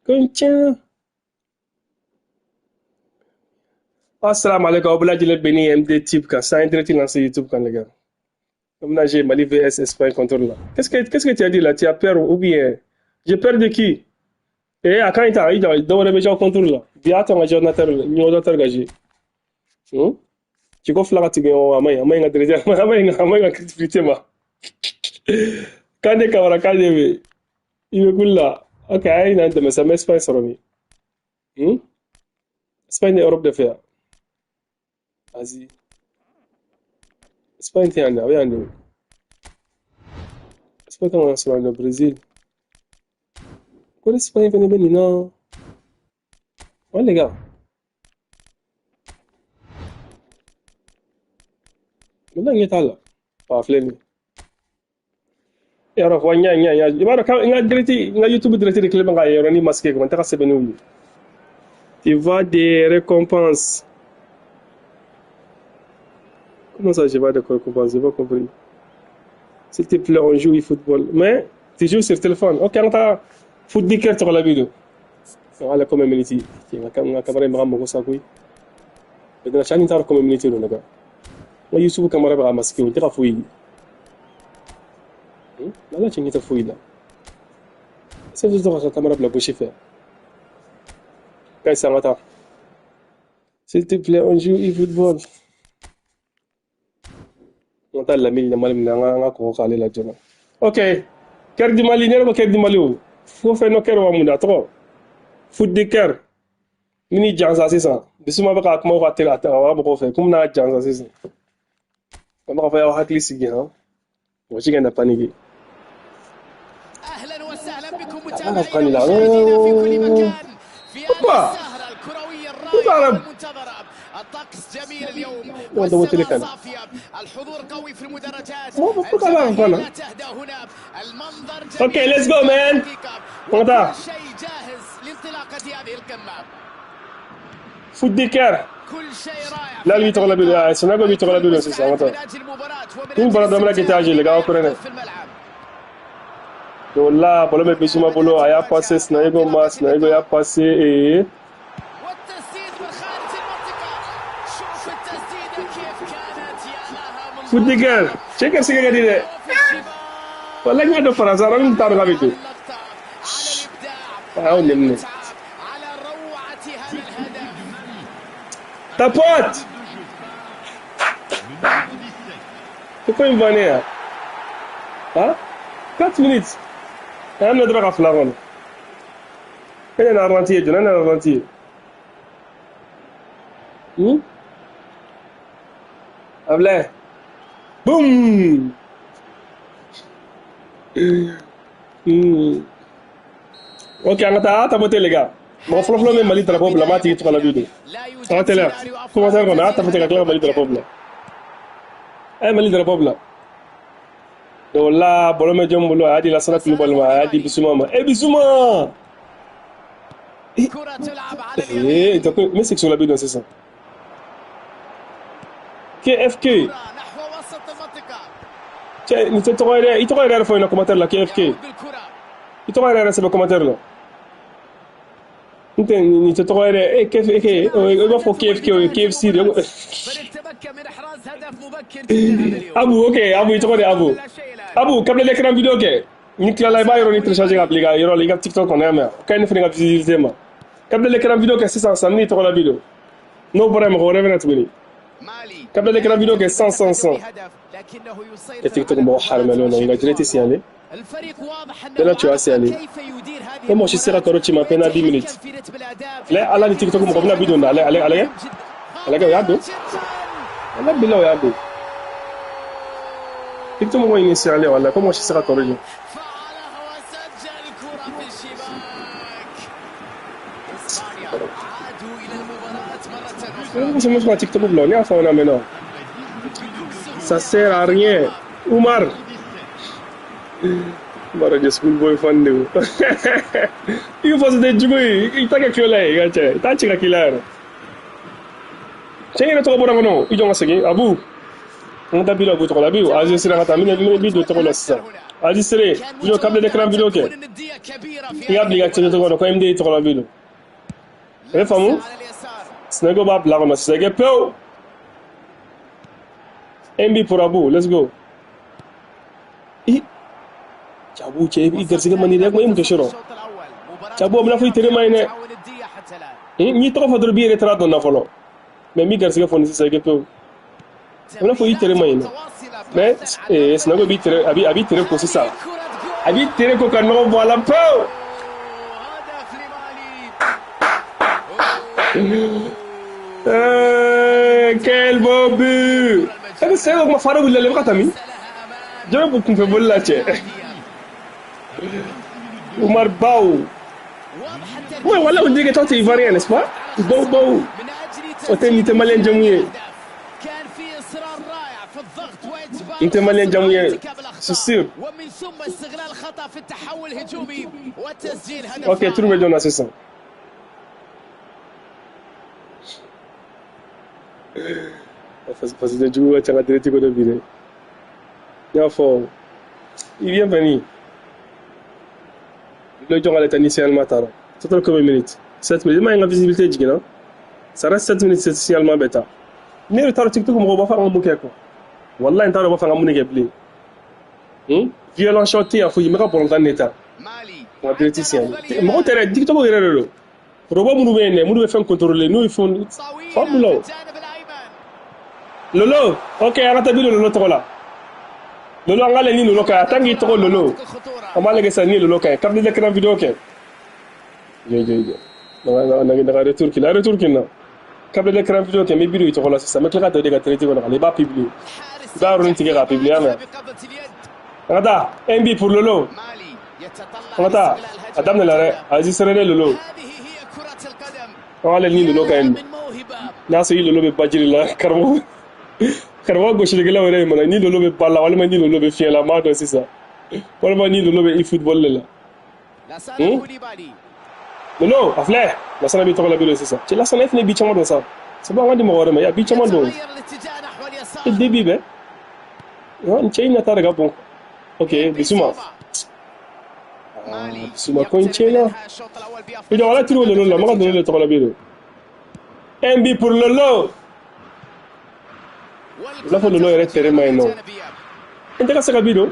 Tiens. Assalamu alaikum. Abula Dile Beni MD Type quand ça a été lancé YouTube quand les gars. Comme là j'ai Mali VS Espagne contre là. Qu'est-ce que tu as dit là? Tu as peur ou bien j'ai peur de qui? Eh à quand il t'a dit dans le média contre là. Bien ton ordinateur, ni ordinateur gagé. Tu conflages tu gagnes amay ngadreze amay crédibilité ma. Quand des camarades quand des il me coule là. OK, il a de ça mais Espagne sur lui. Espagne et Europe de faire. Asie. Espagne t'es en là, oui en Espagne comment sur le Brésil. Quoi l'Espagne venait bien non. Ouais les gars. Maintenant il est là. Pas flemme. Et alors wanya nya. Il va quand il a direct YouTube direct de club nga yoro ni masqué comment t'as sebenu. Tu vas des récompenses. Comment ça je vais des récompenses? J'ai pas compris. S'il te plaît, on joue au football. Mais tu joues sur téléphone. Ok, on t'a foot du cœur sur la vidéo. On a comme minute. On a camarade Maram Mokosakoui. Mais dans la chaîne, on a comme minute. On a YouTube camarade à masquer. On t'a fouillé. Là, là, tu n'es pas fouillé là. C'est juste que la camarade la bouche fait. Quand ça m'attend. S'il te plaît, on joue au football. On t'a la mille de mal, on a quoi aller là-dedans. Ok. Cœur du Mali, n'est-ce pas cœur du Mali? Faut faire nos cœurs au monde, trop. Foot du cœur. Mini Jansa, c'est ça. Bisuma baka kuma wa tela ta wa bako fe kum na Jansa, c'est ça. Kama fa ya hakli sigi ha. Wa shiga na panigi. اهلا وسهلا بكم Ana متابعينا kanila. ومشاهدينا في كل مكان في هذه Pourquoi? السهرة الكروية Pourquoi الرائعة Arab? والمنتظرة. الطقس جميل اليوم On doit voter les والسماء cannes. صافية، الحضور قوي في المدرجات، Pourquoi Arab الجماهير kana? لا تهدأ هنا، المنظر Okay, جميل let's go man. الحقيقة، On وكل ta. شيء جاهز لانطلاقة هذه القمة. Foot du cœur. كل شيء رائع Là في lui هذا tira la اللقاء. bille. C'est là lui tira la bille c'est ça. On مستعد ta. من أجل المباراة ومن Une أجل balle dans la الاستمتاع guitare, les بما gars, on يحدث في الملعب. Donc là, pour le mettre Bisuma Bolo, il a passé Snaego Mas, Snaego a passé et والتسديد من خارج المنطقة. شوف التسديدة كيف كانت، يا لها من Foot du cœur. Check ce qu'il a dit. في الشباك. Voilà, il y a de France, on a une table avec eux. اللقطة على الإبداع Ah, on aime. والمتعة على روعة هذا الهدف. Ta pote! Pourquoi il me va né? Hein? 4 minutes. Un autre à flagon. Quel est un rentier? Je n'ai un rentier. Ablé. Boum! Ok, on a tapoté les gars. Mon frère même m'a dit de la pop, la mati tu la vidéo. لا يوجد Arrêtez là. سيناريو Comment ça أفضل on a من tapoté la استهداف m'a dit de la pop là. المواجهة. Eh, m'a dit de la pop là. Donc là, bon, le médium, a dit la salle globalement, a dit Bissouma. Eh, Bissouma! كرة تلعب على اليمين. Mais c'est que sur la vidéo, c'est ça. KFK. كرة نحو وسط المنطقة. Tiens, il t'aurait l'air de faire un commentaire là, KFK. يعود بالكرة. Il t'aurait l'air de faire un commentaire là. Il t'aurait l'air, KFK, il va faire KFK, KFC. فريق تمكن من إحراز هدف مبكر جدا هذا اليوم. Abou, ok, Abou, il t'aurait l'air, Abou. لا شيء الآن. Abou, câble l'écran vidéo, ok. Nick là, il va y télécharger l'application, il y a TikTok, on est là. Quand il fait une visibilité, câble l'écran vidéo, que c'est 100, il t'aurait la vidéo. No problème, on revient à tout. مالي. Câble l'écran vidéo, que 100. بهدف، لكنه يسيطر Et TikTok, على bon, المباراة harmelo, il a بشكل direct ici, واضح. allez. الفريق واضح Et là, tu أنه as assez عرف allé. كيف يدير هذه Comment je serai المباراة correct, tu m'as peine à 10 minutes. ويتحكم في رتم الأداء. Là, على TikTok, on va vidéo, allez, allez, allez. Allez, regarde. Allez, bilo, regarde. TikTok, moi, initié, allez, voilà. Comment je serai correct? فعلها وسجل كرة في الشباك. إسبانيا عادوا إلى المباراة مرة أخرى. C'est moi, TikTok, on est à fond, maintenant. Ça sert à rien. Oumar. Bara de schoolboy fan de. Il faut se déjouer. Il t'a quelque chose là, gars. T'as tiré qui là. Tiens, il est trop bon, non? Il doit s'agir. Abou. on t'a bilo buto la bio azi sira kata min bido to la sa azi sire bio câble d'écran vidéo ke ya bliga to to ko md to la bilo e famu snego ba blago ma sege peu MB pour Abu let's go i Abu che i garsiga mani rek ma im ke shiro Abu am la fuy tere may ne ni to fa dor bi retrat do na folo mais mi garsiga fon ci sege peu am la fuy tere may ne mais snego bi tere abi tere ko c'est ça abi tere ko kan no voilà peu quel beau but! C'est que ma fara willa le katami. Jara bukum fe bolla che. Umar Bau. Ouais, voilà, on dit que toi tu es ivoirien, n'est-ce pas? Bau Bau. T'es malien jamouye. T'es malien jamouye. C'est sûr. Ok, trouve le c'est ça. Parce que tu vois, tu as Atlético de Bilbao. Il vient venir. Le jour est initialement tard. C'est combien de minutes? 7 minutes. Il y a une visibilité. Ça reste 7 minutes initialement bêta. Mais le temps de TikTok, on va faire un bouquet. Wallah, il va faire un bouquet. Violent chanté, il faut y mettre pour l'entendre l'état. Un athléticien. Moi, tu as dit TikTok, il est là. Robo Mouroué fait un contrôle. Nous, ils font. Fabuleux. Lolo, ok, arrête de Lolo Tola. Lolo, on va aller Lolo, tangi trop Lolo. On va aller gagner Lolo, comme les écrans vidéo. On a retour qui la retour qui n'a. Comme les écrans vidéo qui est mis bureau, c'est ça. Mais tu regardes des traité, on n'est pas publié. Là, on est tiré publié. Regarde, MB pour Lolo. Regarde, Adam de l'arrêt, Aziz Serene Lolo. On va aller Lolo quand même. Là, c'est Lolo, mais pas dire là, carrément. Karwa gauche de la oreille mana ni lolo be palla wala ni lolo be fiela ma do c'est ça wala ni lolo be football là lolo afle la sana bi to la bi c'est ça ci la sana fne bi chama do ça c'est bon wandi mo wore ma ya bi chama do e début be on cheyna targa bon ok bisuma bisuma ko cheyna e do wala tiro lolo la ma do lolo to la bi do MB pour lolo la fo lolo yɛrɛ tere ma yen nɔ n tɛ ka se ka bi don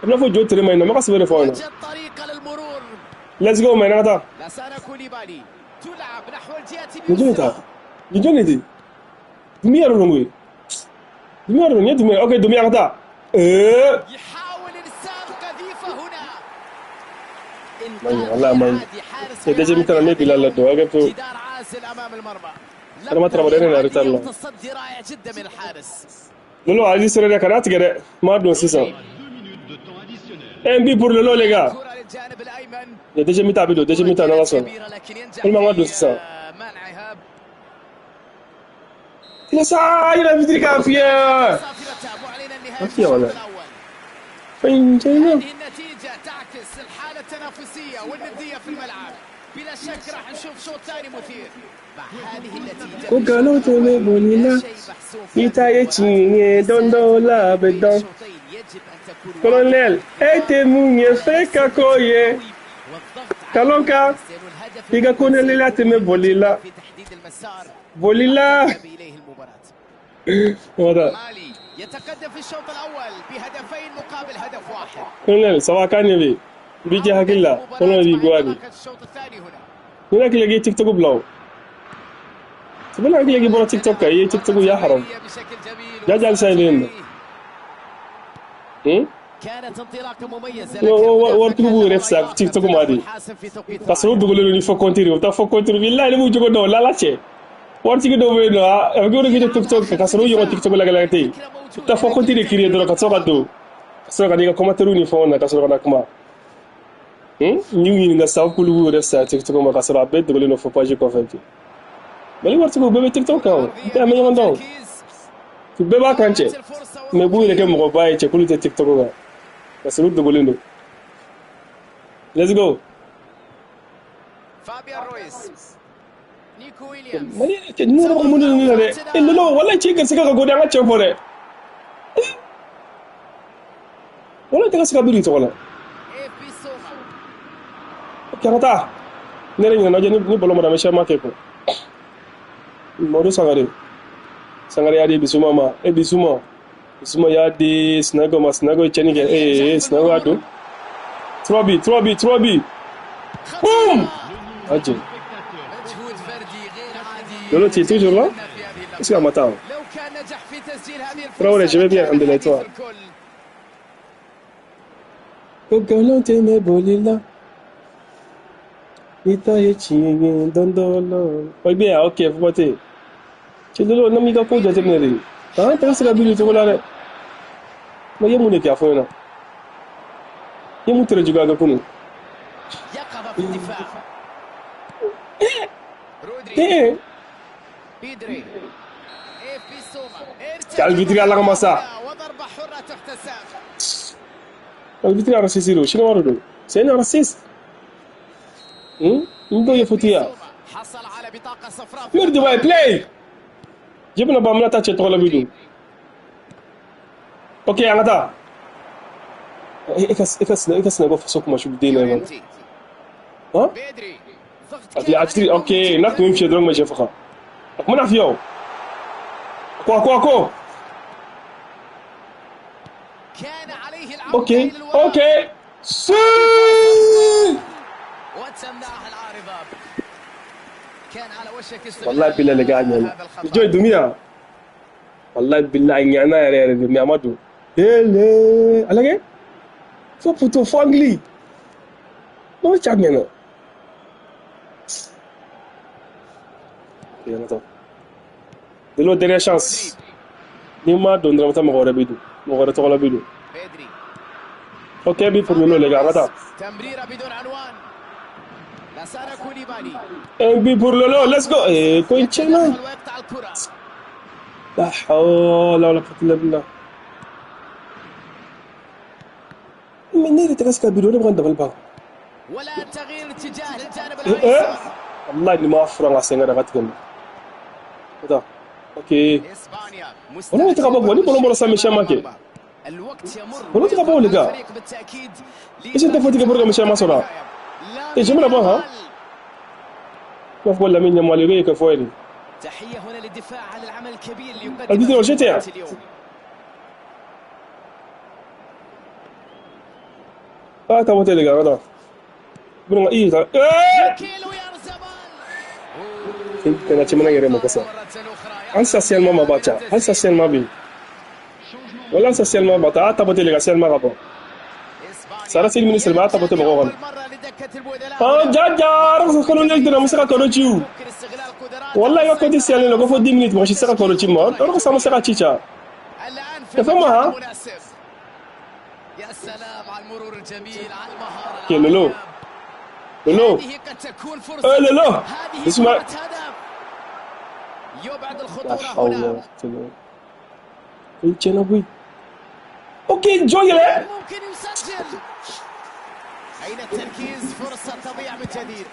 la fo jo tere ma yen nɔ ma ka sɛbɛn de fɔ yen nɔ let's go man ka taa ni jɔnni ta ni jɔnni tɛ dumi yɛrɛ don koyi dumi yɛrɛ don ni ye dumi ok dumi ka taa والله ما يدجي مثلا ما يبي لا دو اجبتو انا ما ترى بدنا نرتاح له تصدي رائع جدا من الحارس لولو عايز يسرق كرات كده ما دو سيسا ام بي بور لولو لي غا يدجي متى بيدو دجي متى انا اصلا كل ما دو سيسا لا ساعه الى فيدري كافيه كافيه ولا فين جاينا النتيجة تعكس الحالة التنافسية والندية في الملعب بلا شك راح نشوف شوط ثاني مثير مع هذه النتيجة وقالوا توني بولينا يتاي تشيني دوندولا بدون كولونيل ايتي موني فيكا كوي كالونكا يغا كونيل لا تمي بوليلا في تحديد المسار بوليلا هذا يتقدم في الشوط الأول بهدفين مقابل هدف واحد. كولونيل سواء كان يبي بيجي حكيلا كولونيل بيجواني الشوط الثاني هنا. هناك لقي تيك توك بلاو تبنا لقي برا تيك توك اي تيك توك يا حرام جاجال سايلين كانت انطلاقة مميزة ورتبوا نفسك تيك توك مادي كسروا دغلو ني فو كونتينيو تا فو كونتينيو بالله لي مو جوغو دو لا لاتشي ورتي دو بينو افغورو كي تيك توك كسروا يو تيك توك لا غلاتي تا فو كونتينيو كيري دو كسوغا دو كسوغا ديغا كوماترو ني فون كسوغا ناكما نيو nga saw ko lu def sa TikTok ma kasra be de no faut pas je convaincu bali warti ko bebe TikTok ka ta me yondo ku beba kanche me bu ile ke mo baye che kulite TikTok ga kasru de golino let's go فابيان رويز نيكو ويليامز mali ke nuna ko mun ni re e lolo wallahi ce gar sika go da nga ce fore wala ta sika biri to wala اف بي سوما karata nere ni na je ni bolo madame chama ke ko modu sangare ya de bisuma ma e bisuma ya de snago cheni ke snago ado trobi boom aje مجهود فردي غير عادي lolo tu es toujours là في هذه اللحظة. est-ce que matin لو كان نجح في تسجيل هذه Traoré, je vais bien, كان alhamdoulilah, حديث toi. الكل. Kokolonte me bolila. Ita ye chingi dondolo. Oye bien, ok, faut voter. Tu lolo na mi ka ko jate ne re. Ah, ta sika biri to wala re. Ma yemu ne ka fo na. Yemu tere juga ga kunu. يقظة في الدفاع رودري Eh, بيدري اف بي سوما Cal Vitri ala masa. وضربة حرة تحتسب. Cal Vitri ara sisiro, shino waro do. C'est un raciste. Ndo ye fotia. سوما حصل على بطاقة صفراء. Merde boy, play. Jibna ba mna ta che to la bidu. Ok, angata. Ekas na go faso kuma shubu dina ba. يورنتي. Ha? بيدري ضغط Atli atri, ok, nak mim che drong ma je faka. Ak mana fiyo. Ako. كان عليه العودة Ok, إلى الوراء. ok. Si! وتمنعها العارضة. كان على وشك استغلال Wallahi billahi le gars هذا الخطأ. Joy dumia. Wallahi billahi nyana yare mi amadu. Ele, alage? Fo puto fo angli. No champion. Ya nato. De l'autre dernière chance. Ni ma dondra mata mo bidu. Mo to la bidu. بيدري Ok, bi pour nous les gars, attends. تمريرة بدون عنوان. لاسارا كوليبالي. Un but pour Lolo, let's go. Coinchena. يتدخل ويقطع الكرة. لا حول ولا قوة إلا بالله. من نيري تغسك بيدو نبغى ندبل بان. ولا تغيير اتجاه للجانب الايسر. والله إني ما أفرغ على السنة غاتكم. هذا. أوكي. اسبانيا والله يتقبل ولي بولو بولو سامي شاماكي. الوقت يمر. والله يتقبل لي قا. الفريق بالتأكيد. إيش أنت فوتي كبرك مش ما صورة. إيش من أبغى ها؟ ما في ولا مين يمالي غير كفويلي. تحية هنا للدفاع على العمل الكبير اللي الفيديو يقدمه وشتي. اليوم. تبغى تلقى هذا. بنو إيه ده. كيلو يا كنت أنا تمنى يري مكسر. أنسى سيل ما باتشا. أنسى سيل ما بي. ولا أنسى سيل ما باتا. تبغى تلقى سيل ما غابو. سارة سيل من السلبات تبغى تبغى جار كانوا نقدر مسكا كروتشيو والله يا كنت سيالي لو فو 10 minutes ماشي سكا كروتشي ما اروح سما سكا تشيتشا تفهمها يا سلام على المرور الجميل على المهارة. كي لولو هذه قد تكون فرصة. لولو هذه اسمع فرصة هدف. يبعد لا الخطورة حول هنا. ولا قوة الا بالله اوكي جوي ممكن يسجل. أين التركيز؟ فرصة تضيع من جديد.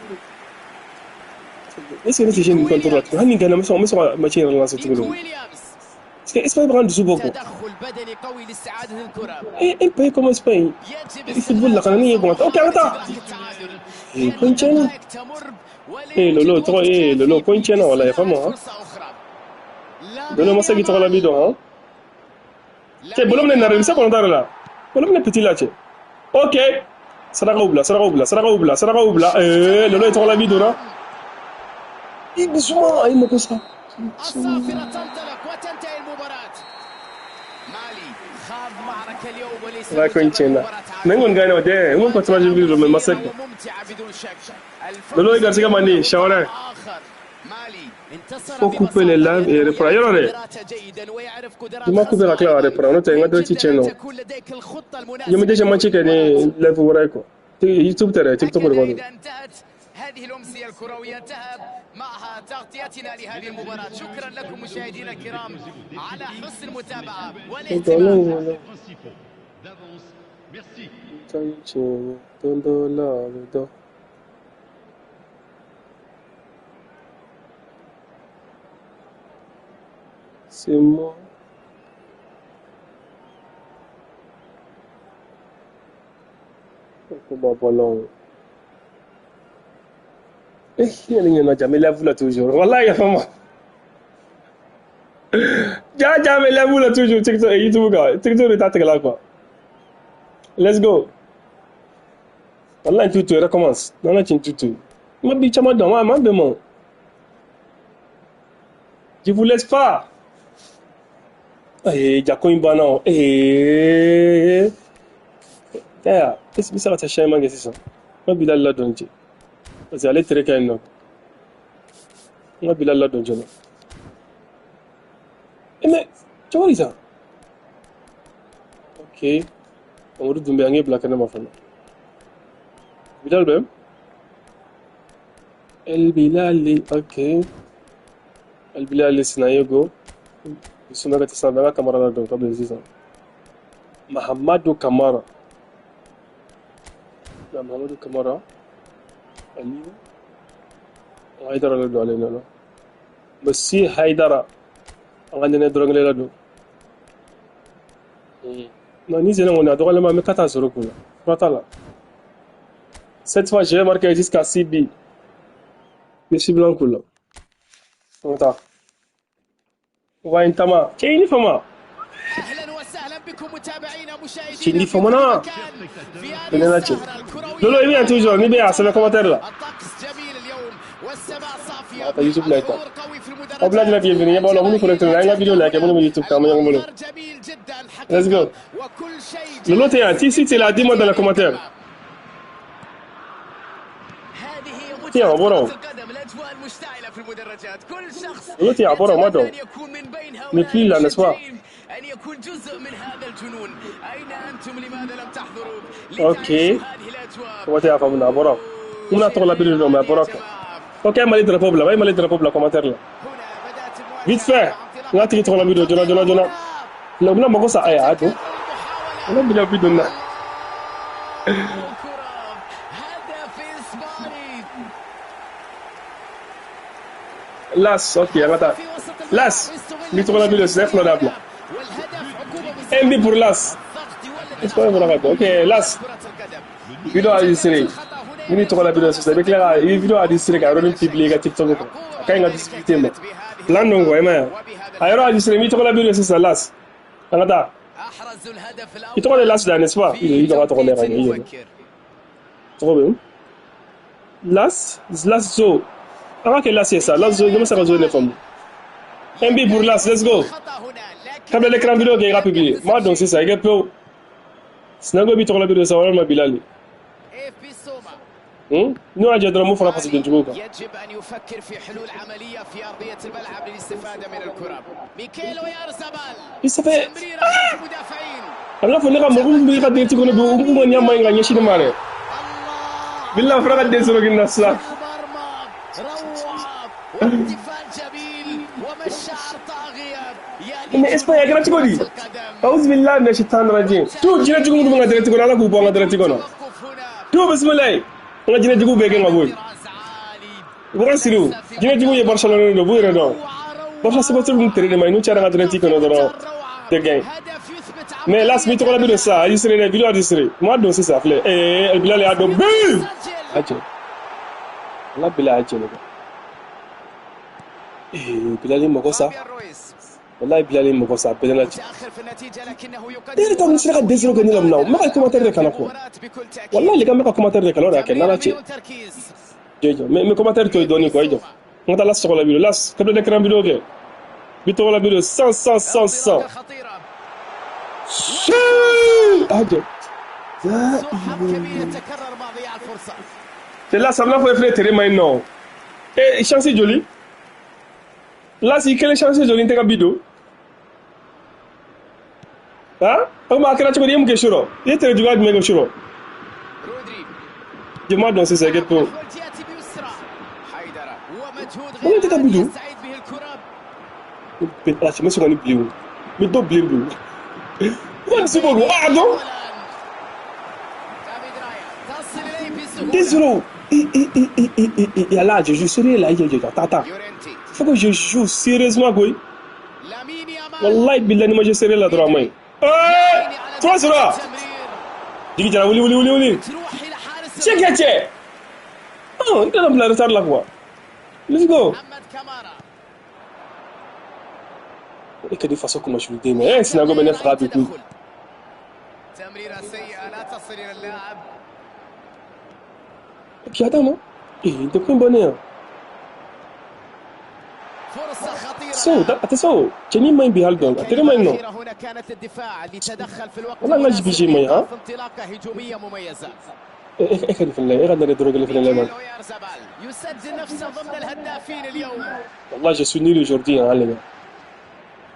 ايش اللي تجي من كنترولات هني كان مسوا ماشي الناس نيكو تقولوا ويليامز. اسباني بغا ندوزو بوكو تدخل بدني قوي لاستعادة الكرة. اي باي كوم اسباني يجب الفوتبول لقنانية بغات اوكي عطا كوينتشانا لولو ترى لولو كوينتشانا ولا يفهمها لولو ما سقي تغلا بيدو ها كي بولو من النار مسا كون دار بولو من بيتي لاتي اوكي سرقوا بلا لولو تغلا بيدو نا اي بسوا اي مكوسا الصافرة تنطلق وتنتهي المباراة. مالي خاض معركة اليوم وليس لا كوينتشانا نقول غانا ودي مو كنت راجل بيدو من مسك ممتعة بدون شك. لولو يقدر سيغا ماني شاورا faut couper les lives et reprendre. Yalore. Tu m'as coupé la clé à reprendre. Non, tu as un autre channel. Je me dis que je vais live pour quoi. YouTube ترى TikTok برضو. هذه الأمسية الكروية انتهت معها تغطيتنا لهذه المباراة. شكرا لكم مشاهدينا الكرام على حسن المتابعة والاهتمام. C'est moi. Comment ballon? Eh, il y a jamais la boule toujours. Voilà, il y a pas moi. Jamais la boule toujours. TikTok, YouTube, gars. TikTok est attaqué là, quoi. Let's go. Voilà, tu recommence. Non, là, tu tutu. Moi, bicha, moi, dans moi, demande. Je vous laisse pas. Eh, Jaco Imbana. Eh. Qu'est-ce que ça va t'acheter, man, c'est ça? Moi, Bilal là, donc. Parce que aller très calme, non. Moi, Bilal là, donc. Eh, mais, tu vois ça? Ok. On va tomber en black and ma femme. Bilal, même. El Bilal, ok. El Bilal, c'est Nayogo. Je suis là, tu là, camarade, donc, comme je dis ça. Mahamadou Kamara. Mahamadou Kamara. Ali. Haidara la do alena no. Basi Haidara. Angane ne drogle la do. Non, ni zéro on a drogle ma me 14 kula. Fatala. Cette fois j'ai marqué jusqu'à 6 billes. Monsieur Blanc kula. Ota. Wa intama. Chini fama. اهلا وسهلا بكم متابعينا Chini مشاهدينا fama na. في هذه Benena che. السهرة الكروية. Lolo bien toujours ni bien c'est le commentaire là. الطقس جميل اليوم والسماء صافية. Ata YouTube like. الحضور قوي في المدرجات. Obla de la bienvenue. Ya bolo munu connecter na nga video like munu YouTube kama yang munu. المنظر جميل جدا Let's go. حقيقة وكل شيء Lolo t'es un si c'est la dis-moi dans les commentaires. هذه Tiens, متعة برو. كرة القدم الأجواء المشتعلة في المدرجات كل شخص Lolo t'es à boro moi يتمنى donc. أن يكون من بين Mais plus là, هؤلاء n'est-ce pas? المشجعين أن يكون جزء من هذا الجنون أين أنتم لماذا لم تحضروا Ok. لتعيشوا هذه الأجواء Comment t'es à femme na boro. Muna to la bilu no ma boro. Ok, mali drapeau là. Mali drapeau là commentaire là. هنا بدأت Vite fait. Nga tigi to la bilu jona. Lo mna mako sa aya ato. Ona bila bidu na. الكرة هدف إسباني Las, ok, ngata. في وسط الملعب. Las. Mi to la bilu c'est flodable. والهدف عقوبة MB pour Las. بالضغط C'est pas vrai. Ok, Las. كرة القدم Video a distribué. Mini to la bilu c'est avec la video a distribué ka ron publier ka TikTok ko. Kay nga distribuer mo. Plan ngo ema. Ayro a distribué mi to la bilu c'est Las. Ngata. أحرز الهدف الأول Il te connaît Las, n'est-ce pas? Il va te connaître. مبكر. Trop bien. Las Zo. Avant que Las c'est ça. Las Zo, comment ça va jouer les femmes? MB pour Las, let's go. خطأ هنا لكن Comme l'écran vidéo qui est publié. Moi donc c'est ça. Il peut. Snago bi to la vidéo ça va ma Bilal. إفيسوما Nous on a déjà drôme fera passer d'un jour. يجب أن يفكر في حلول عملية في أرضية الملعب للاستفادة من الكرة. ميكيل ويارزابال Il ça fait. تمريرة خلف المدافعين. Allah fa ne ka mo bi ka dirti ko no bi mo nyama nga nyeshi de mare. الله Billah fra ka desoro ginna sa. المرمى روعة واحتفال جميل ومشاعر طاغية. Mais Espagne grati ko di. Auz billah min shaitan rajim. Tu jina jugu mo nga dirti ko ala ko bo nga dirti ko no. توقف هنا. Tu bismillah. Nga jina jugu be nga boy. راس عالي. Bukan siru. Jina jugu ye Barcelona do buire do. Barça se botul mun tere mai nu cara nga dirti ko no do. De gain. هدف يثبت Mais là, mi to la bido sa, Israël la bido a disre. Moi donc c'est ça flé. El Bilal a do but. سجل. Ache. La Bilal ache le. Bilal mo ko sa. فابيان رويس Wallahi Bilal mo ko sa penalty. متأخر في النتيجة لكنه Dere to misra ka desro ko ni lam naw. Maka commentaire de kana ko. المباراة بكل تأكيد. Wallahi le ka maka commentaire de kala ke na ache. بدون تركيز. Jejo. Mais commentaire to doni ko ajo. Ngata las to la bido. Las comme l'écran vidéo ke. Bito la bido 100. انطلاقة خطيرة. Ajo. سحب كبير يتكرر مع ضياع الفرصة. C'est là, ça m'a fait frère terre maintenant. Et chance joli. Là, si quelle chance joli t'es cabido. Hein? On m'a créé tu peux dire que churo. Il était du gars de me churo. رودري Dis-moi donc c'est ça que pour. والتي بيسرى. حيدرة ومجهود Comment غير t'es عادي cabido? يستعيد به الكرة. Peut-être je me suis rendu bleu. Mais do bleu. Quoi c'est bon? Ah non. أولاً. دافيد رايا تصل إليه بسهولة. Désolé. Et là, je serai là, tata. يورنتي Faut que je joue sérieusement quoi. لامين Wallahi billahi ma je serré la droit main. 3-0. Digi jara wuli. تروح الى حارس Check. Oh, il a la retard là quoi. Let's go. محمد كمارا. Et que des façons comment je le dis mais c'est nago ben frappe tout. تمريرة سيئة لا تصل الى اللاعب. Puis attends non. Il te prend bonheur. فرصة خطيرة. So, attention. Kenny main bi haldon. Attere main non. هنا كانت للدفاع اللي تدخل في الوقت والله ما جي بيجي معي، ها؟ في انطلاقة هجومية مميزة. ايه كان في الله ايه غادي نديرو قال في الله ميكيل أويارزابال يسجل نفسه ضمن الهدافين اليوم. والله جو سوي نيل aujourd'hui hein.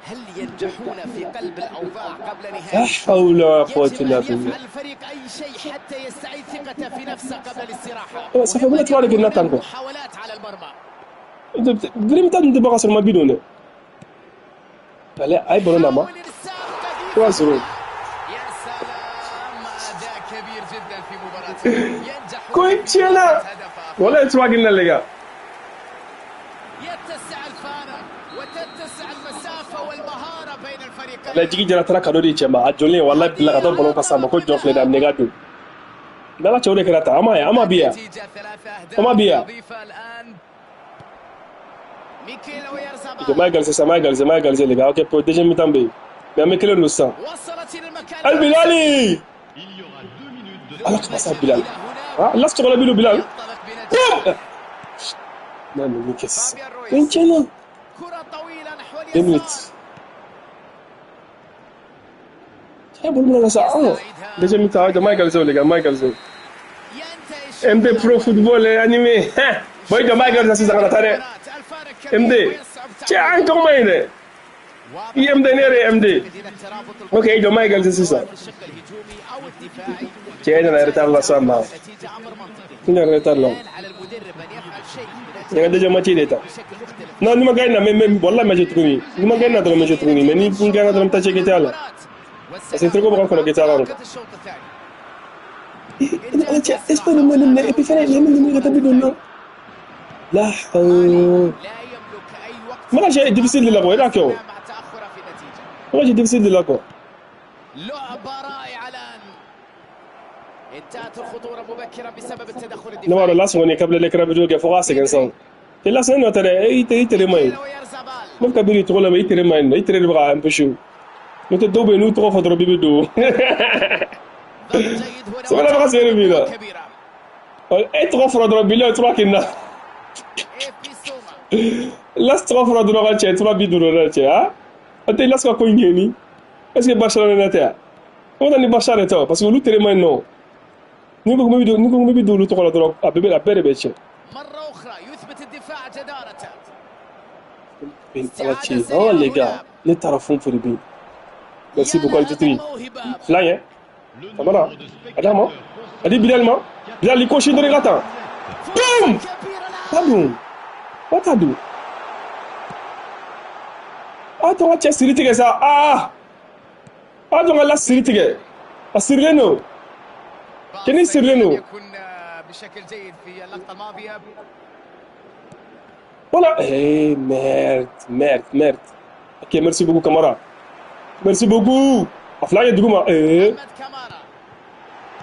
هل ينجحون في قلب الأوضاع قبل لا نهاية؟ حول ولا قوة يجب إلا أن بالله. يفعل الفريق أي شيء حتى يستعيد ثقته في نفسه قبل الاستراحة. Ouais, ça fait beaucoup de fois que Nathan quoi. محاولات على المرمى. Grim tan de bagasser ma bidone. Allez, ay bon na ma. يحاول إرسال 3-0. قديم. يا سلام أداء كبير جدا في مباراته. ينجح كوي تشيلا. والله تواقلنا les gars. يتسع الفارق وتتسع المسافة والمهارة بين الفريقين. La jigi jara tara kadori chema ajole wallahi billahi kador bolon kasama ko jonfle dam negado. Dala chawre kirata ama biya. نتيجة 3 أهداف وما بيها. إضافية الآن. ميكيل أويارزابال ما قال les gars. OK pour deuxième mi-temps B. Mais mais quel est le sang? وصلت إلى المكان. Al Bilali. Allah tu passes à Bilal. Ah, là tu regardes Bilal. ينطلق بنجاح. Non mais qu'est-ce? فابيان رويس. Maintenant. كرة طويلة نحو 2 اليسار. minutes. Tiens, bon là ça. Deuxième mi-temps, Michael Zo les gars, Michael Zo. ينتهي MD Pro Football animé. Boy de Michael ça c'est ça tare. الفارق كبير MD. ويصعب Tiens, encore maine. MD nere MD. OK, de Michael c'est ça. في الشق الهجومي أو الدفاعي. Tiens, na retard la samba. نتيجة أمر منطقي. Ina retard là. الآن على المدرب أن يفعل شيء من أجل Il y a déjà moitié d'état. بشكل مختلف. Non, ni ma gagne même wallahi ma je trouve. Ni ma gagne dans ma je trouve mais ni pour gagner dans ta check était là. C'est trop grand qu'on a été là. الشوط الثاني. انا اسمع لما ابيفاني لما تبدو لا حول لا يملك أي وقت. ما شيء ديفيسيل لا كو راكو مع تأخره في النتيجة. ما شيء ديفيسيل لا كو لعبة رائعة الآن. انتهت الخطورة مبكرا بسبب التدخل نوار الدفاعي. لا سوني قبل لك رابجو كيف فوق سكن سون لا سنه ترى اي تري ماي ويرزبال. ما كبير تقول ما يتري ماي يتري بقى ام بشو نتدوب نو تروح فضرب بيدو ضغط جيد هنا. سواء بقى سير بيلا كبيرة. اي تروح فضرب بيلا تروح كنا إبيسوما. لا تروح فضرب راتش تروح بيدو راتش ها انت لا سكو كونيني est-ce que Barcelone نتا on a ni Barcelone تو parce que lu téré may non ni ko mi do lu to ko do abebe la bere beche مرة أخرى يثبت الدفاع جدارته. ben alachi oh les gars les tarafon pour bien merci beaucoup al titri flyer voilà adama adi Bilal li coché de regata boum pardon what ado attends on tient série ça attends la série asirleno كان يصير لنا يكون بشكل جيد في اللقطة الماضية. ولا ايه ميرت ok merci beaucoup Camara merci beaucoup افلاي دغما ايه محمد كمارا.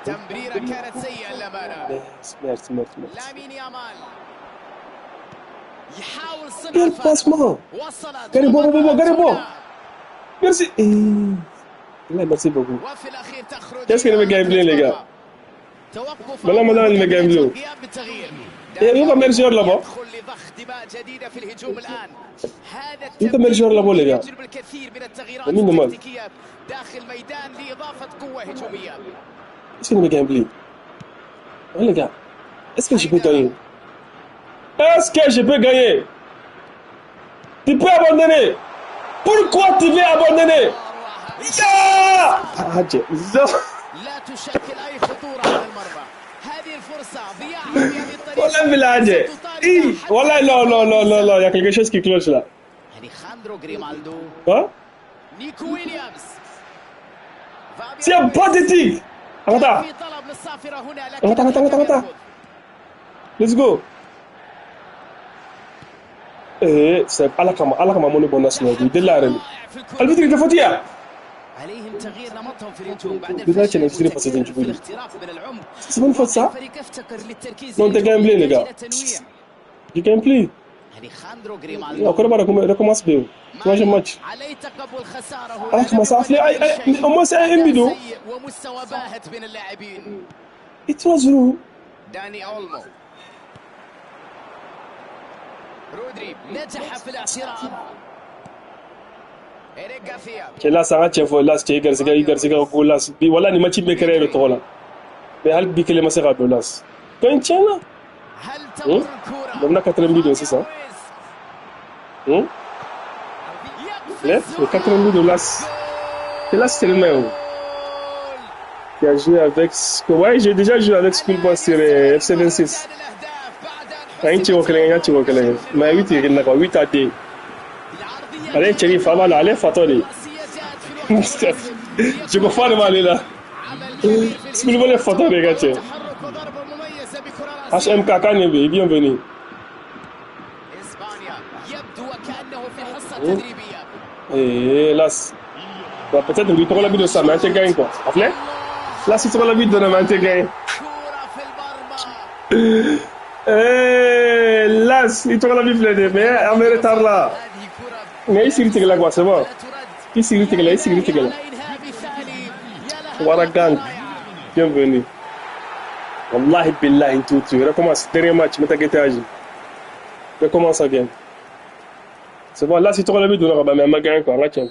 تمريرة كانت سيئة للأمانة. ميرت لامين يامال يحاول صنع quel الفارق. passement وصلت. Garibo merci والله merci beaucoup وفي الأخير تخرج. qu'est-ce que le game play les gars توقف. بلا ما نعمل game play قيام بالتغيير. يبقى ميرجور لابا يدخل لضخ دماء جديدة في الهجوم الآن. هذا انت ميرجور لابا لي يجلب الكثير من التغييرات مين نمال؟ التكتيكية داخل الميدان لإضافة قوة هجومية. qu'est-ce que le game play oh les gars est-ce que je peux gagner tu peux abandonner pourquoi tu veux abandonner لا تشكل أي خطورة على المرمى. هذه الفرصة ضياعها بهذه الطريقة. والله بالعاجة والله لا il y a quelque chose qui cloche là أليخاندرو غريمالدو. hein نيكو ويليامز. c'est pathétique attends في طلب للصافرة هنا لكن attends let's go c'est ala kama mo ne bon national de la reine alfitri de fotia عليهم تغيير نمطهم في الهجوم بعد بالله الفشل كان يصير المتكرر فساد في جبولي الاختراق من العمق. سمون فصا الفريق افتقر للتركيز non te gagne les gars التنويع. du gameplay أليخاندرو on غريمالدو encore recommence bien troisième match عليه تقبل خسارة ah comment ça fait au moins c'est un vidéo سيء ومستوى باهت بين اللاعبين. et 3-0 داني أولمو رودري نجح في الاعتراض. إيريك غارسيا que là ça va tiens faut là c'est Garcia ko là bi wala ni match be créer le tola mais hal bi kele masera do las quand tiens là هل تمر الكرة؟ donc na 4 vidéo c'est ça Left, le 4 de las. C'est là, c'est le même. Qui a joué avec. Ouais, j'ai déjà joué avec Schoolboy sur FC26. Un petit peu, mais 8 il n'a pas 8 à 10. Allez, Thierry, Fabal, allez, Fatoli. Je peux faire mal là. Schoolboy, Fatoli, regarde. HMK Kanebe, bienvenue. يبدو وكأنه في حصة تدريبية. Et là, bah, peut-être que tu auras l'habitude de ça, mais tu gagnes quoi. Là, si tu auras l'habitude de ça, mais tu gagnes. Là, si tu auras l'habitude de ça, mais à mes retards là. Mais ici, tu es là quoi, c'est bon. Ici, tu es là, ici, tu es là. Voilà, gang. Bienvenue. Wallahi billahi, tout. Recommence. Dernier match, mais t'as agi. Recommence again. C'est bon, là, si tu auras l'habitude de ça, mais ma gagne quoi, regarde.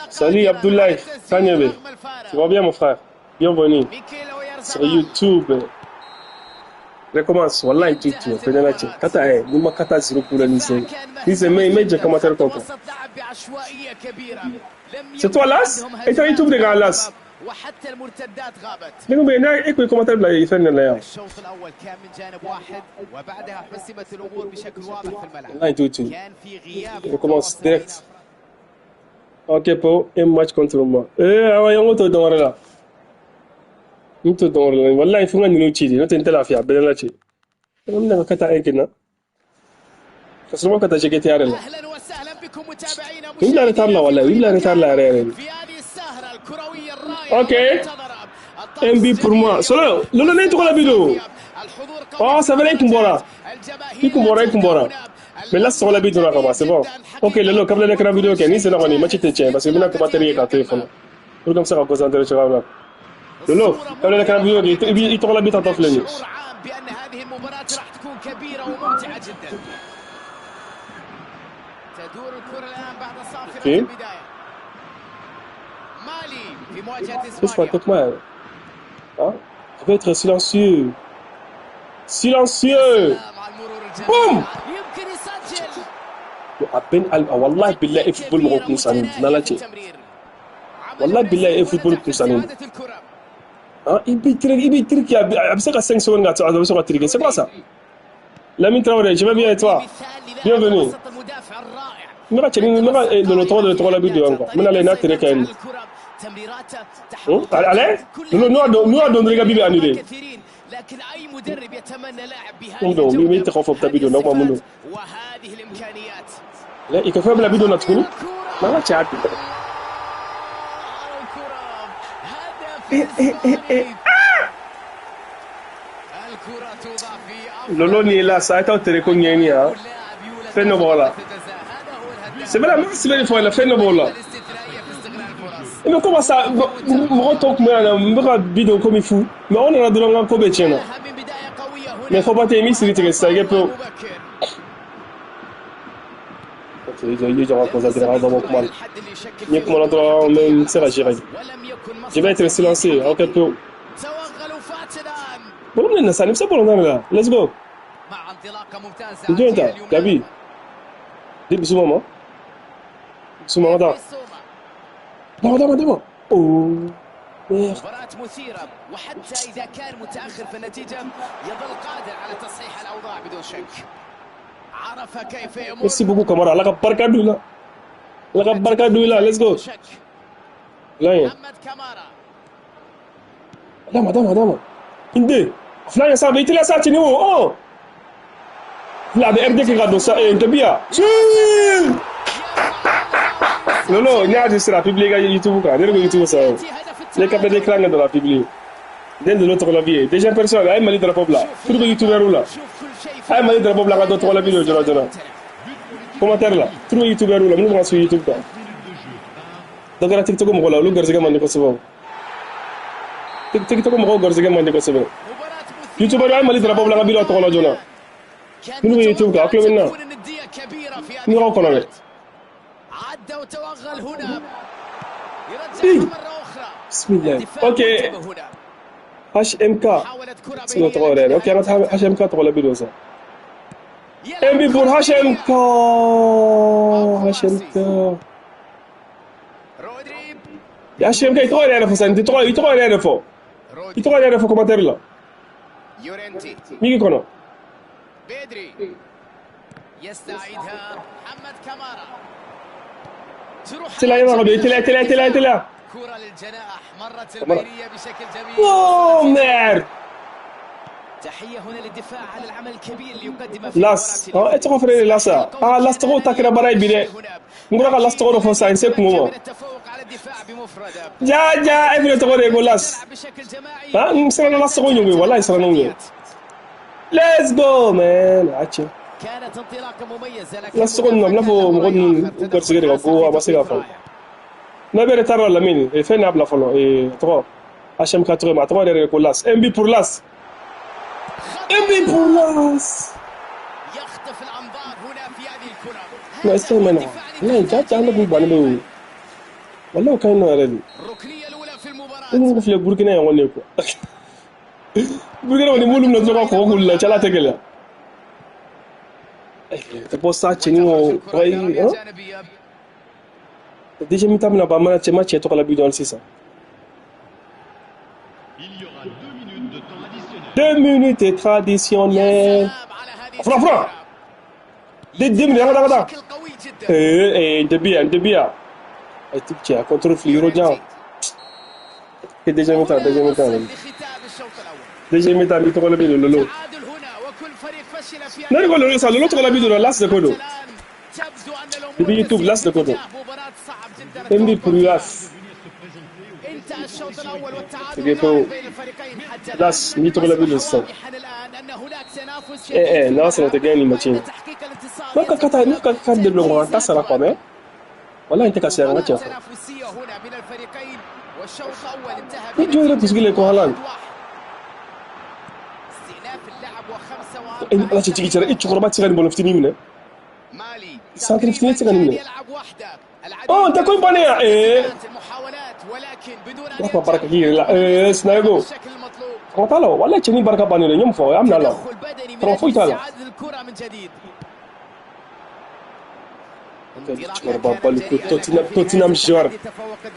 Salut Abdoulaye, Kanyebe. Tu vas bien mon frère? Bienvenue sur YouTube. Recommence, Wallahi tout. Kata Nima Kata 0 pour la lycée. Lycée, mais j'ai commentaire contre. C'est toi Las? Et t'as YouTube de gars Las? وحتى المرتدات غابت. لكن بينا إيه كومنتار بلا يفنن لا. الشوط الأول كان من جانب واحد وبعدها حسمت الأمور بشكل واضح في الملعب. Wallahi tout. كان في غياب. Recommence direct. Ok pour un match contre moi. Ah on te donne là. On te donne là. Wallahi il faut ngani no chidi. No tente la fia bela la chi. On n'a kata ekina. Kasuma kata jegeti are la. أهلا وسهلا بكم متابعينا. Il a retard là wallahi. Il a retard là arrêt. في هذه السهرة الكروية الرائعة. Ok. MB pour moi. Solo. Lolo n'est pas la vidéo. Oh ça va être Kumbora. Kumbora. Mais là sur la vidéo là c'est bon. Ok Lolo comme la vidéo que ni c'est là on est match tête parce que maintenant tu vas tenir ton téléphone. Pour comme ça on concentrer sur là. Lolo comme la vidéo il te la vidéo en flamme. بأن هذه المباراة راح تكون كبيرة وممتعة جدا. تدور الكرة الآن بعد صافرة البداية. مالي في مواجهة إسبانيا. Hein? Tu vas être silencieux. Silencieux. Boum. يمكن يسجل. أبين والله بالله فوتبول مغوكم سانين نالاتي. والله بالله فوتبول مغوكم سانين. Ah, il peut qui a 5 secondes à sur la trique. C'est quoi ça? Lamine Traoré, je vais bien et toi? Bienvenue. Mira tcheni mira le tour de la vidéo encore. Mena les nattes recaient. Allez? Nous a donné les gars annulé. لكن أي مدرب يتمنى لاعب بهذه الجودة. مين يتخوف بتبيدو نوع منو؟ وهذه الإمكانيات. لا يكفي بلا بيدو نتكلم. ما لا تعرف. Lolo ni là, ça a été au téléphone Niania. Fait no bola. C'est vrai, mais c'est vrai, il faut la faire no bola. Mais comment ça, me retourne me me bidon comme il faut. Mais on a donné un cobe tiens. Mais faut pas t'aimer si tu restes avec peu. Il y aura cause à dire dans mon mal. Il y a comme on doit même c'est la gérer. Je vais être silencieux, ok peu. Bon, on est ça, c'est bon là. Let's go. Viens là, Gabi. Dis maman. Maman là. Maman. Oh. مباراة مثيرة وحتى إذا كان متأخر في النتيجة يظل قادر على تصحيح الأوضاع بدون شك. عرف كيف يمر. Merci beaucoup Camara. La barka doula. La barka doula. Let's go. Là. محمد كامارا. Madame. Inde. Flyer ça va être là ça tu nous. Oh. لاعب اردك غادو انت بيا لولو نادي سرا بيبليك يوتيوب كان نرجو يوتيوب سا لك ابدا كران دلا بيبلي دين دلو تقول بيه ديجا بيرسون اي مالي درا بوبلا ترجو يوتيوبر ولا اي مالي درا بوبلا غادو تقول فيديو جرا جرا كومنتير لا ترجو يوتيوبر ولا من ما سو يوتيوب كان دغرا تيك توك مغلا لو غرزغا ماندي كو سبو تيك توك مغو غرزغا ماندي كو سبو يوتيوبر اي مالي درا بوبلا غابيلو تقول جونا من يوتيوب كان اكلو منا نيرو كونو عدى وتوغل هنا يرجع مرة أخرى بسم الله اوكي هاش ام كا سنو تقول اوكي انا هاش ام كا تقول بيدوسا ام بي بور هاش ام كا رودري يا هاش ام كا تقول انا فسان تقول انا فو يتقول انا فو كومنتير لا يورنتي ميغي كونو بيدري يستعيدها محمد كمارا تلا يلا غبي تلا كرة للجناح مرت البينية بشكل جميل. اوه مير تحية هنا للدفاع على العمل الكبير اللي يقدمه في لاس اتقو فري لاسا لاس تقو تاكرا براي بيدي نقول لاس تقو فو ساين سيك موما التفوق على الدفاع بمفرده جا ابن تقو يقول لاس بشكل جماعي. نسرنا لاس تقو يقول والله يسرنا نقول ليتس جو مان عاتشي كانت انطلاقة مميزة لكن لاس تقو نملفو مغن غرسغري غو باسيغا فو نبي ترى لامين فين ابلا فولو تقو هاشم كاترو ما تقو يقول لاس ام بي بور لاس يخطف الانظار هنا في هذه الكرة. لا استنى لا جات انا بقول والله كان ريدي الركنية الأولى في المباراة. انا في بوركينا يا ولي بوركينا وني مولم نزوغا كو كل تشالا تكلا تبوسا تشينو باي déjà mi tamina ba mana match to kala bi don sisa 2 minutes traditionnelles fra دي من هذا انت بيا اي تبكي كنترول في اليورو جام ديجا ميتا بي تقول بي لولو نقول له صار لولو تقول بي دو لاس دكودو بي يوتيوب لاس دكودو امبي برولاس انتهى الشوط الاول والتعادل بين الفريقين حتى لاس مي تقول بي لسه ان هناك تنافس ناصر تجاني ماتشين ما كان دبلومون كسر رقمه والله انت كسر ماتش تنافسيه هنا بين الفريقين والشوط الاول انتهى جويرة تسجيل لك هالاند استئناف اللعب لا تيجي ترى ايش قربات صغير بنفتني منه مالي ساكن فتني صغير منه يلعب وحده انت كل بنيا المحاولات ولكن بدون ان بركه كثير لا سنايجو الشكل المطلوب قلت له والله تشني بركه باني يوم فوق عمنا له ترى فويت على الكره من جديد توتنهام جوار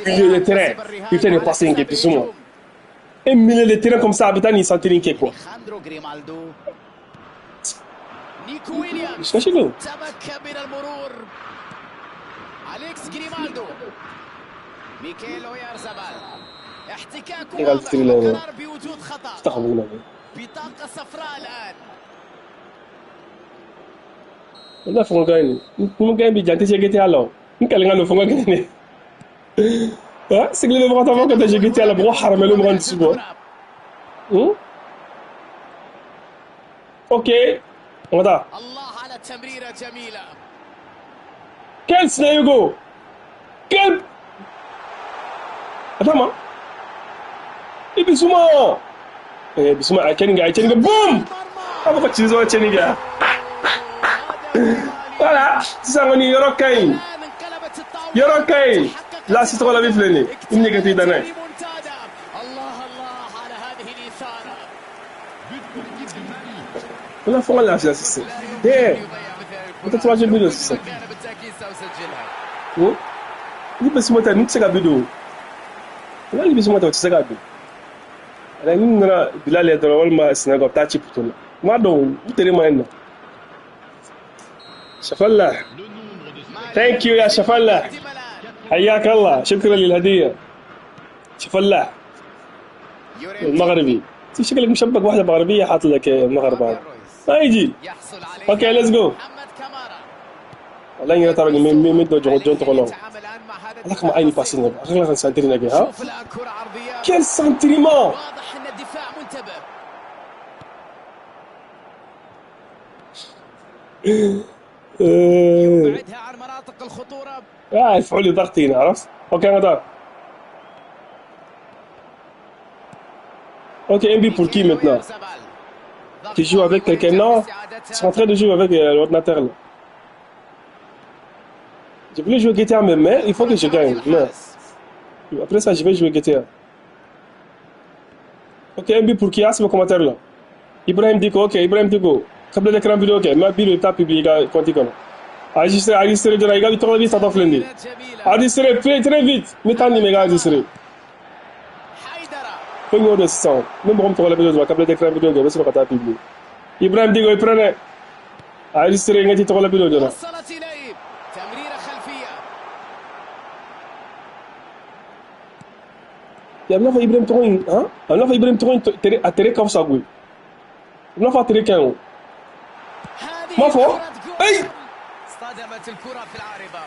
milieu de terrain putain de passing plus ou moins un milieu de terrain comme ça bitani santini quoi Alejandro Grimaldo نيكو ويليامز ايش كاشيلو تمكن من المرور أليكس جريمالدو ميكيل اويارزابال احتكاك واضح وقرار بوجود خطأ بطاقة صفراء الآن لا فونغاني فونغاني بيجانتي شيكيتي على نكلم عنه فونغاني ها سيغلي بغا تفوق تا شيكيتي على بغا حرم له مغان تسبو اوكي ودا الله على التمريرة جميلة كيل سنايغو كيل اتما بسما بسما كينغا بوم ابو كتشيزو تشينغا voilà سانغني يروكاين لا ستولا بيفلني اني كتي دانا الله على هذه الإثارة ولا فوق لا اساس ايه انت تواجه فيديو اساس كان بالتأكيد سأسجلها ni basi mota ni tsega bido wala basi mota tsega bido ala ni na bilal ya dawal ma sinago ta ci putuna ma don utere ma enna شفله ثانك يو يا شفله حياك الله شكرا للهديه شفله المغربي شكلك مشبك واحده مغربيه حاط لك مغرب هذا Aïdi. يحصل عليه Ok, let's go. محمد كمارا. Là, il y a un John Tokolo. يتعامل الآن مع هذا Là, comment il passe? Il a un centrine. شوف الآن كرة عرضية. Quel sentiment! واضح أن الدفاع منتبه. يبعدها عن مناطق الخطورة. يفعل لي ضغطي هنا عرفت؟ اوكي هذا. Ok, MB pour qui maintenant? Tu joues avec quelqu'un? Non, ils sont en train de jouer avec l'ordinateur là. Je voulais jouer GTA même, mais il faut que je gagne. Mais après ça, je vais jouer GTA. Ok, MB pour qui? Ah, c'est mon commentaire là. Ibrahim Diko, ok, Ibrahim Diko. Câble d'écran vidéo, ok. Ma bille est publié, quand il connaît. Enregistré de la gars, il tourne vite, ça t'a flingué. Enregistré, très vite. Mettez-en les méga enregistré. Faut nous de 600. Même pour me tourner la vidéo, câble d'écran vidéo, ok, c'est le cas publié. Ibrahim Diko, il prenait. Enregistré, il tourne la vidéo, là. يا بلا إبراهيم تروين ها أنا في إبراهيم تروين أتري كم ساقوي أنا فاتري كانوا ما فو أي اصطدمت الكرة في العارضة.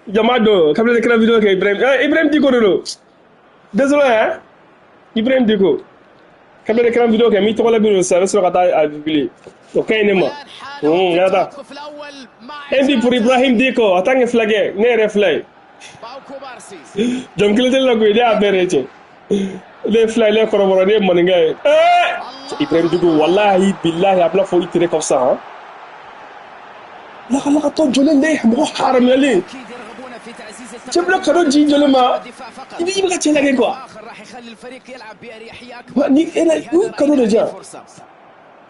جماعة دو قبل ذكر الفيديو كي إبراهيم إبراهيم ديكو دو désolé hein إبراهيم ديكو قبل ذكر الفيديو كي ميت ولا بيرو سافس لو قطع أبيلي أوكي نما هذا عندي pour إبراهيم ديكو أتاني فلاجة نير فلاج جم كل ده لقوا ده أبيرتي le fly le corroboré des moningay Ibrahim Diogo wallahi billahi abla fo itire comme ça hein la to jole le mo haram yali jebla kado ji jole ma ibi ga tela gen quoi ni ela ni kado de ja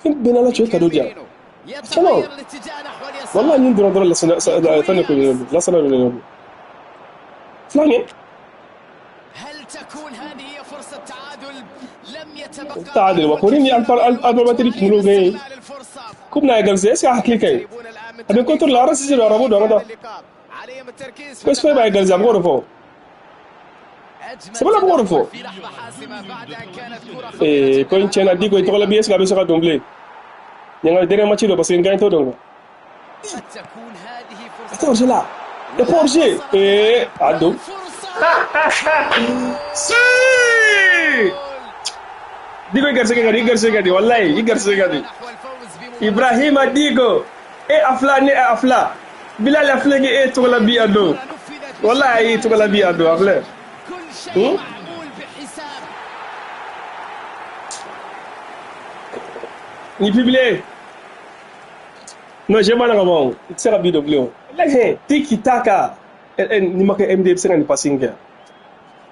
kim benala cho kado ja chalo wallahi ni dro la sana fane ko la sana le flani تكون هذه هي فرصة تعادل. لم يتبقى تعادل وكوريني الباتريك ملوغي كوبنا يغلزي اسكا حكليكاي ابي كنتر لا راسي لو رابو دوندا عليهم التركيز. بس فاي باي غلزي ابو غرفو سبلا ابو غرفو في لحظة حاسمة بعد أن كانت كرة اي كوين تشينا ديكو يتولا بيس لا بيسكا دومبلي نيغا ديري ماتشي دو باسين غاين تو دونغا قد تكون هذه فرصة. اتورجي لا يا بورجي اي عدو Si! Digo Igar Segadi, wallahi, Igar Segadi. Ibrahim Digo, Afla ne Afla. Bilal Afla e tola bi ado. Wallahi tola bi ado Afla. كل شيء معمول بحساب. Ni publié. Non, j'ai pas bon. C'est rapide au bleu. Là, tiki taka. Ni make MD sen passing.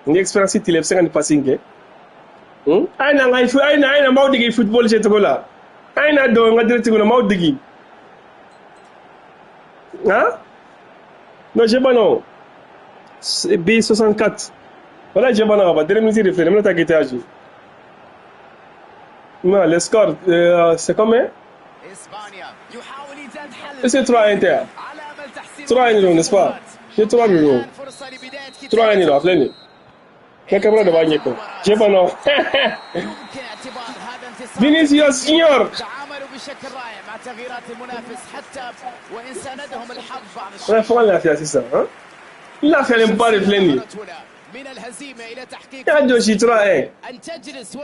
Ni experience tile sen passing. Aina ngai fu aina maudigi football je to gola. Aina do ngadire to gola maudigi. Hein? Non, j'ai pas non. B64. Voilà, j'ai pas non. Ba dire minutes reflet, même ta guité agi. Non, le score c'est combien? C'est 3-1. 3-1, n'est-ce pas? C'est 3-0. 3-1, appelez-le. Quel camarade de Bagneco? J'ai pas non. Vinicius Junior. On a fait la fière, c'est ça. Hein? Il a fait un pas de fléni. Il a deux chiffres 3-1.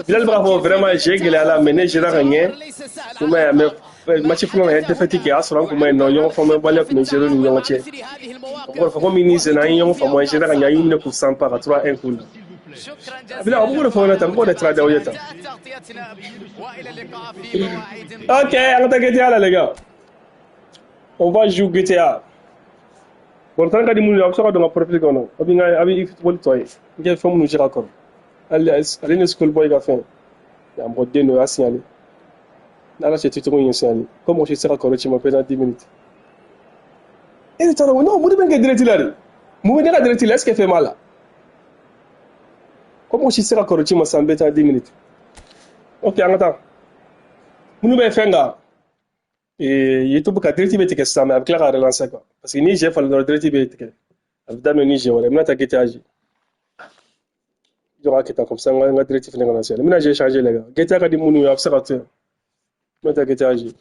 Bilal Bravo, vraiment, j'ai gagné à la mener, j'ai gagné. Mais match final est défaité à Asran comme un non formé balai mais j'ai donné un match. Pour faire comme ministre n'a eu un formé j'ai gagné une pour 100 par 3-1 cool. Bilal on peut faire un peu de travail au OK, on attaque GTA là les gars. On va jouer GTA. Bon tant que des moun ça dans la profil qu'on a. Abi football toi. Il faut nous gérer encore. Allez school boy ga fait. Il a un bon déno à signaler. Là, c'est tout le monde. Comment je serai encore pendant 10 minutes? Et tu as dit, non, je ne vais pas dire là. Je ne vais pas dire là, est-ce qu'elle fait mal là? Comment je serai encore pendant 10 minutes? Ok, attends. Je ne vais pas faire ça. Et il y a tout le monde qui est ça, mais avec la relance. Parce que Niger, il faut le dire. Évidemment, Niger, on a été agi. J'aurai comme ça, on va directif national. Maintenant, j'ai changé les gars. Guetta a dit mon observateur. Maintenant, Guetta agit.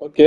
Ok.